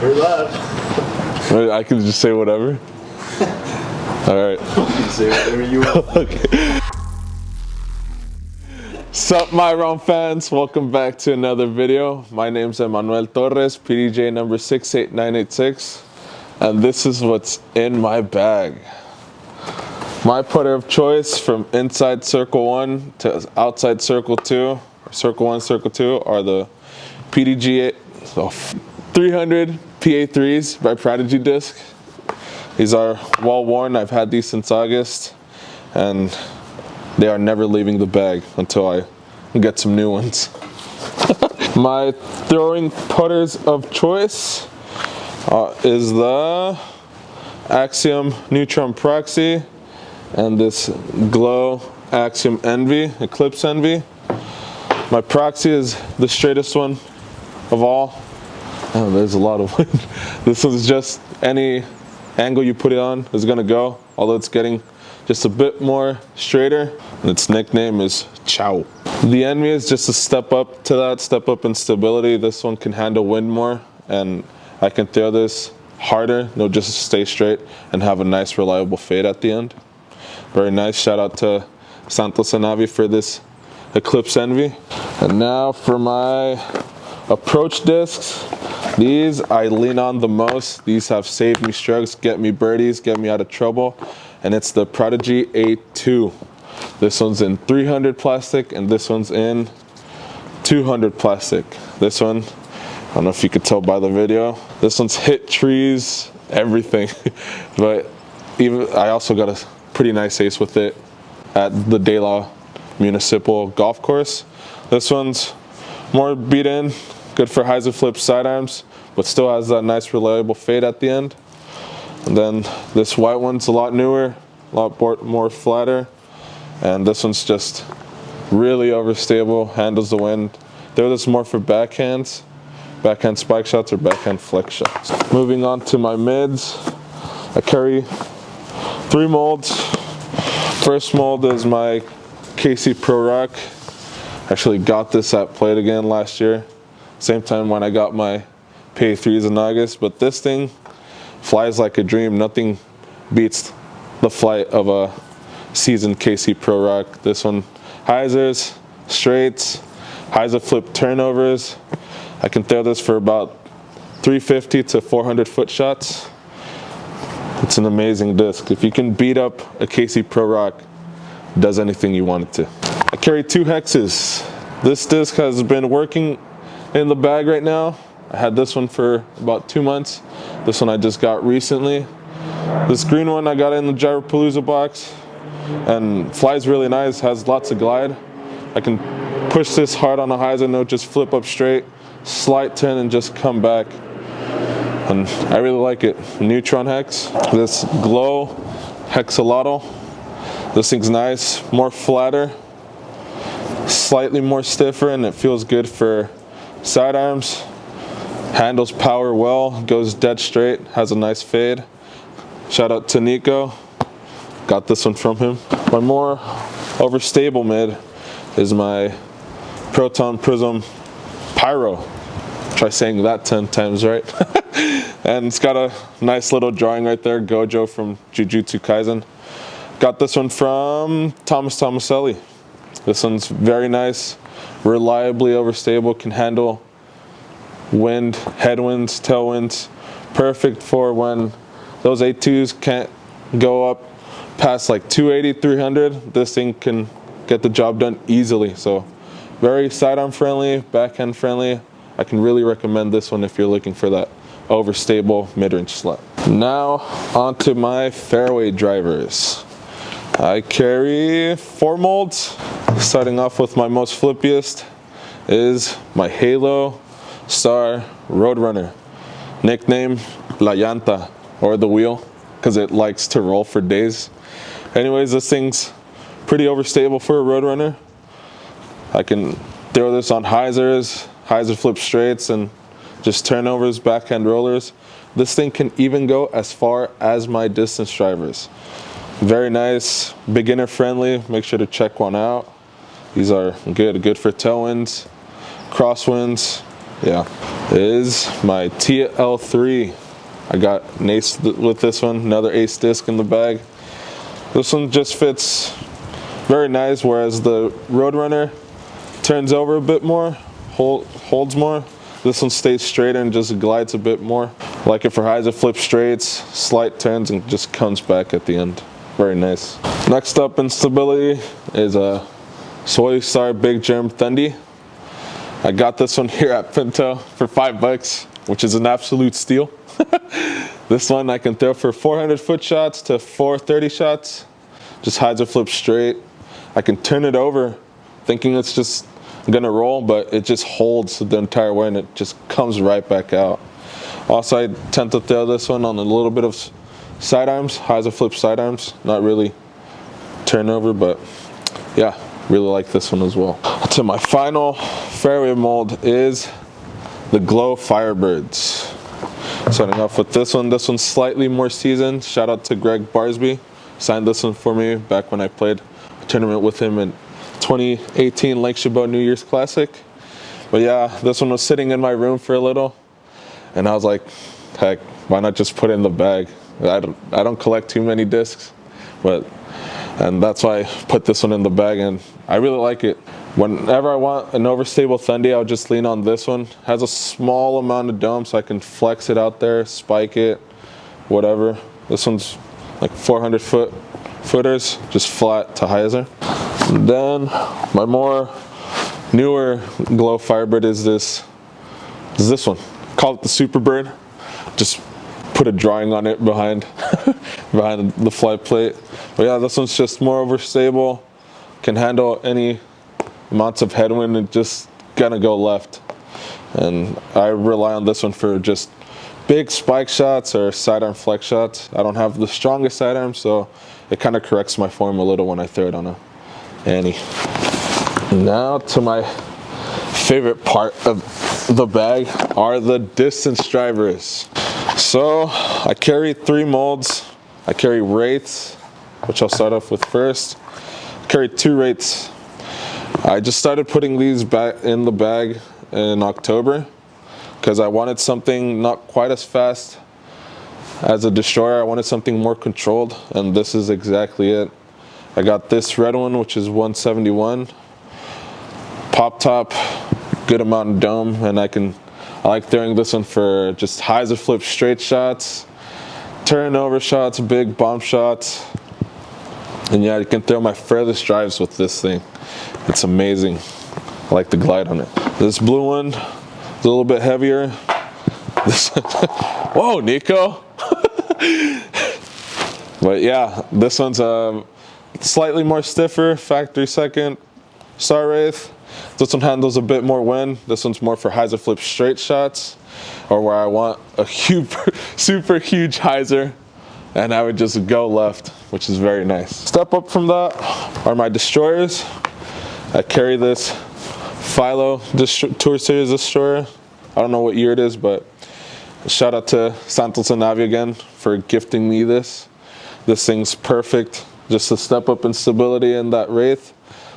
We're live. I can just say whatever. All right. You can say whatever you want. Okay. Sup, my round fans? Welcome back to another video. My name's Emmanuel Torres, PDJ number 68986, and this is what's in my bag. My putter of choice from inside circle 1 to outside circle 2, or circle 1, circle 2, are the PDG 300 PA3s by Prodigy disc. These are well worn. I've had these since August, and they are never leaving the bag until I get some new ones. My throwing putters of choice is the Axiom Neutron Proxy and this Glow Axiom Envy, Eclipse Envy. My Proxy is the straightest one of all. Oh, there's a lot of wind. This one's just any angle you put it on is gonna go, although it's getting just a bit more straighter, and its nickname is Chow. The Envy is just a step up to that, step up in stability. This one can handle wind more, and I can throw this harder. It'll just stay straight and have a nice reliable fade at the end. Very nice. Shout out to Santos and Avi for this Eclipse Envy. And now for my approach discs. These I lean on the most. These have saved me strokes, get me birdies, get me out of trouble. And it's the Prodigy A2. This one's in 300 plastic and this one's in 200 plastic. This one, I don't know if you could tell by the video, this one's hit trees, everything. But even I also got a pretty nice ace with it at the De La Municipal golf course. This one's more beat in, good for hyzer flip sidearms, but still has that nice reliable fade at the end. And then this white one's a lot newer, a lot more flatter, and this one's just really overstable, handles the wind. Throw this more for backhands, backhand spike shots or backhand flex shots. Moving on to my mids, I carry 3 molds. First mold is my KC Pro Rock. Actually got this at Play It Again last year, same time when I got my PA3s in August, but this thing flies like a dream. Nothing beats the flight of a seasoned KC Pro Rock. This one, hyzers, straights, hyzer flip turnovers. I can throw this for about 350 to 400 foot shots. It's an amazing disc. If you can beat up a KC Pro Rock, it does anything you want it to. I carry 2 hexes. This disc has been working in the bag right now. I had this one for about 2 months. This one I just got recently. This green one I got in the Gyropalooza box and flies really nice, has lots of glide. I can push this hard on a hyzer note, just flip up straight, slight turn and just come back. And I really like it. Neutron hex. This Glow Hexalotl. This thing's nice, more flatter, slightly more stiffer, and it feels good for sidearms. Handles power well, goes dead straight, has a nice fade. Shout out to Nico, got this one from him. My more overstable mid is my Proton Prism Pyro. Try saying that 10 times right. And it's got a nice little drawing right there, Gojo from Jujutsu Kaisen. Got this one from Thomas Tomaselli. This one's very nice, reliably overstable, can handle wind, headwinds, tailwinds. Perfect for when those A2s can't go up past like 280, 300. This thing can get the job done easily. So very sidearm friendly, backhand friendly. I can really recommend this one if you're looking for that overstable mid-range slot. Now onto my fairway drivers. I carry 4 molds. Starting off with my most flippiest is my Halo Star Roadrunner. Nickname La Llanta, or the wheel, because it likes to roll for days. Anyways, this thing's pretty overstable for a Roadrunner. I can throw this on hyzers, hyzer flip straights, and just turnovers, backhand rollers. This thing can even go as far as my distance drivers. Very nice, beginner friendly. Make sure to check one out. These are good for tailwinds, crosswinds, Yeah, is my TL3. I got an ace with this one, another ace disc in the bag. This one just fits very nice, whereas the Roadrunner turns over a bit more, holds more. This one stays straighter and just glides a bit more. Like it for highs, it flips straights, slight turns, and just comes back at the end. Very nice. Next up in stability is a Soystar Big Germ Thundy. I got this one here at Pinto for $5, which is an absolute steal. This one I can throw for 400 foot shots to 430 shots. Just hides or flips straight. I can turn it over thinking it's just gonna roll, but it just holds the entire way and it just comes right back out. Also, I tend to throw this one on a little bit of sidearms, highs or flip sidearms, not really turnover, but yeah, really like this one as well. To my final fairway mold is the Glow Firebirds. Starting off with this one's slightly more seasoned. Shout out to Greg Barsby, signed this one for me back when I played a tournament with him in 2018 Lake Chabot New Year's Classic. But yeah, this one was sitting in my room for a little, and I was like, heck, why not just put it in the bag? I don't collect too many discs, and that's why I put this one in the bag, and I really like it. Whenever I want an overstable Thundy, I'll just lean on this one. It has a small amount of dome, so I can flex it out there, spike it, whatever. This one's like 400 footers, just flat to hyzer. And then my more newer Glow Firebird is this one. Call it the Superbird. Just put a drawing on it behind the flight plate. But yeah, this one's just more overstable, can handle any amounts of headwind and just gonna go left. And I rely on this one for just big spike shots or sidearm flex shots. I don't have the strongest sidearm, so it kind of corrects my form a little when I throw it on a Manny. Now to my favorite part of the bag are the distance drivers. So I carry 3 molds. I carry Wraiths, which I'll start off with first. I carry 2 Wraiths. I just started putting these back in the bag in October because I wanted something not quite as fast as a destroyer. I wanted something more controlled, and this is exactly it. I got this red one, which is 171. Pop top, good amount of dome, and I like throwing this one for just highs or flip straight shots, turnover shots, big bomb shots. And yeah, you can throw my furthest drives with this thing. It's amazing. I like the glide on it. This blue one is a little bit heavier. Whoa, Nico. But yeah, this one's slightly more stiffer, factory second Star Wraith. This one handles a bit more wind. This one's more for hyzer flip straight shots, or where I want a super huge hyzer, and I would just go left, which is very nice. Step up from that are my destroyers. I carry this Philo Tour Series destroyer. I don't know what year it is, but shout out to Santos and Navi again for gifting me this. This thing's perfect. Just a step up in stability in that Wraith.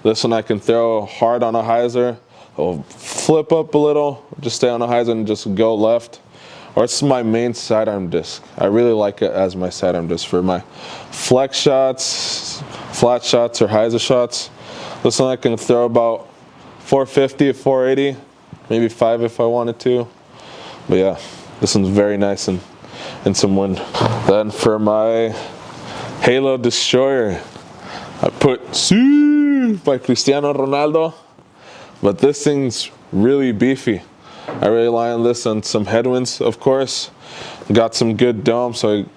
This one I can throw hard on a hyzer, I'll flip up a little, just stay on a hyzer and just go left. Or it's my main sidearm disc. I really like it as my sidearm disc for my flex shots, flat shots, or hyzer shots. This one I can throw about 450 to 480, maybe 5 if I wanted to. But yeah, this one's very nice and in some wind. Then for my Halo Destroyer, I put by Cristiano Ronaldo, but this thing's really beefy. I rely on this and some headwinds, of course. Got some good dome, so it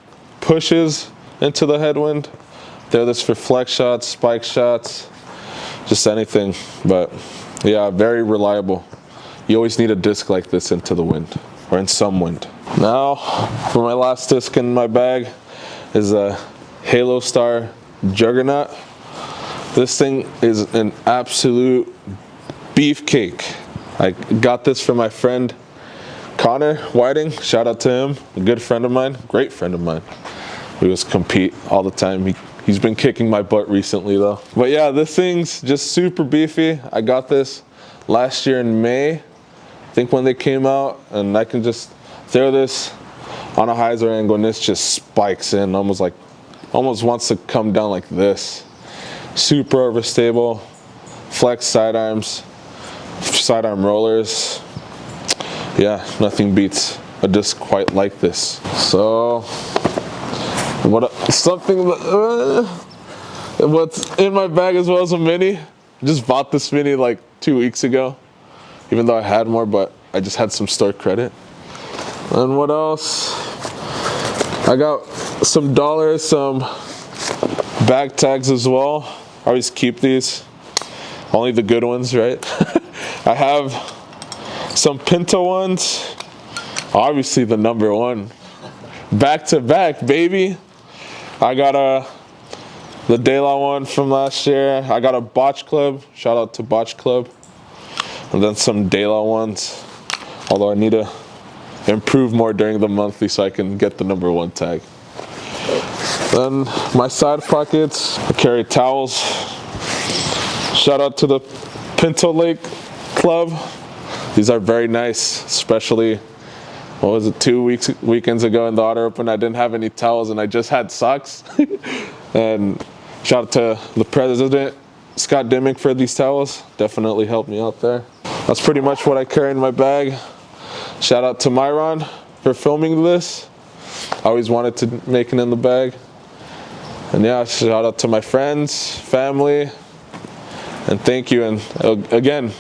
pushes into the headwind. Throw this for flex shots, spike shots, just anything. But yeah, very reliable. You always need a disc like this into the wind, or in some wind. Now, for my last disc in my bag is a Halo Star Juggernaut. This thing is an absolute beefcake. I got this from my friend Connor Whiting. Shout out to him, a good friend of mine, great friend of mine. We just compete all the time. He's been kicking my butt recently though. But yeah, this thing's just super beefy. I got this last year in May I think when they came out, and I can just throw this on a hyzer angle and this just spikes in, almost wants to come down like this. Super overstable, flex sidearm rollers. Yeah, nothing beats a disc quite like this. So, what's in my bag as well as a mini. Just bought this mini like 2 weeks ago, even though I had more, but I just had some store credit. And what else? I got some dollars, some bag tags as well. I always keep these, only the good ones, right? I have some Pinto ones, obviously the #1, back to back, baby. I got the De La one from last year. I got a Botch Club, shout out to Botch Club, and then some De La ones, although I need to improve more during the monthly so I can get the #1 tag. Then my side pockets, I carry towels. Shout out to the Pinto Lake Club. These are very nice, especially, what was it, 2 weekends ago in the Auto Open, I didn't have any towels and I just had socks. And shout out to the president, Scott Dimmick, for these towels. Definitely helped me out there. That's pretty much what I carry in my bag. Shout out to Myron for filming this. I always wanted to make it in the bag. And yeah, shout out to my friends, family, and thank you. And again,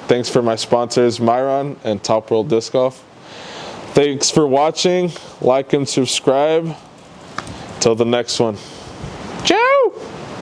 thanks for my sponsors, Myron and Top World Disc Golf. Thanks for watching. Like and subscribe. Till the next one. Ciao!